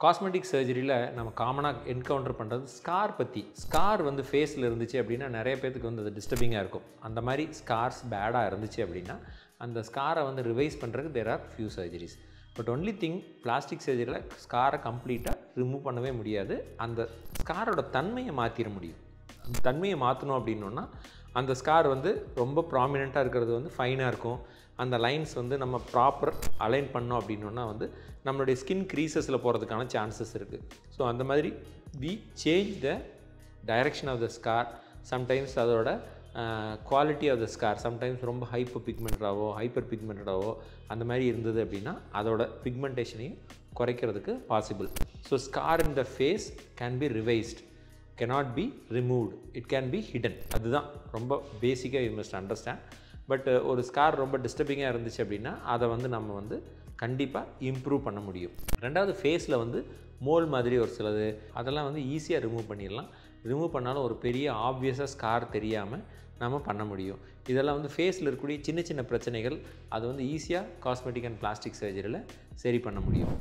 Cosmetic சர்ஜரியில் நம்ம காமனாக encounter பண்ணுறது ஸ்கார் பற்றி. ஸ்கார் வந்து ஃபேஸில் இருந்துச்சு அப்படின்னா நிறைய பேத்துக்கு வந்து அது டிஸ்டர்பிங்காக இருக்கும். அந்த மாதிரி ஸ்கார்ஸ் பேடாக இருந்துச்சு அப்படின்னா அந்த ஸ்காரை வந்து ரிவைஸ் பண்ணுறதுக்கு there are few surgeries. But only thing, plastic சர்ஜரியில் ஸ்காரை கம்ப்ளீட்டாக ரிமூவ் பண்ணவே முடியாது. அந்த ஸ்காரோட தன்மையை மாற்றிட முடியும். தன்மையை மாற்றணும் அப்படின்னோன்னா அந்த ஸ்கார் வந்து ரொம்ப ப்ராமினெண்ட்டாக இருக்கிறது வந்து ஃபைனாக இருக்கும். அந்த லைன்ஸ் வந்து நம்ம ப்ராப்பர் அலைன் பண்ணோம் அப்படின்னோன்னா வந்து நம்மளுடைய ஸ்கின் க்ரீசஸில் போகிறதுக்கான சான்சஸ் இருக்குது. ஸோ அந்த மாதிரி we change the direction of the scar. Sometimes அதோட quality of the scar sometimes ரொம்ப ஹைப்பர் பிக்மெண்டடாவோ அந்த மாதிரி இருந்தது அப்படின்னா அதோட பிக்மெண்டேஷனையும் குறைக்கிறதுக்கு possible. So scar in the face can be revised, cannot be removed, it can be hidden. அதுதான் ரொம்ப பேசிக்காக யூ மஸ்ட் அண்டர்ஸ்டாண்ட். பட் ஒரு ஸ்கார் ரொம்ப டிஸ்டர்பிங்காக இருந்துச்சு அப்படின்னா அதை வந்து நம்ம வந்து கண்டிப்பாக இம்ப்ரூவ் பண்ண முடியும். ரெண்டாவது, ஃபேஸில் வந்து மோல் மாதிரி ஒரு சிலது அதெல்லாம் வந்து ஈஸியாக ரிமூவ் பண்ணிடலாம். ரிமூவ் பண்ணாலும் ஒரு பெரிய ஆப்வியஸாக ஸ்கார் தெரியாமல் நம்ம பண்ண முடியும். இதெல்லாம் வந்து ஃபேஸில் இருக்கக்கூடிய சின்ன சின்ன பிரச்சனைகள் அது வந்து ஈஸியாக காஸ்மெட்டிக் அண்ட் பிளாஸ்டிக் சர்ஜரியில் சரி பண்ண முடியும்.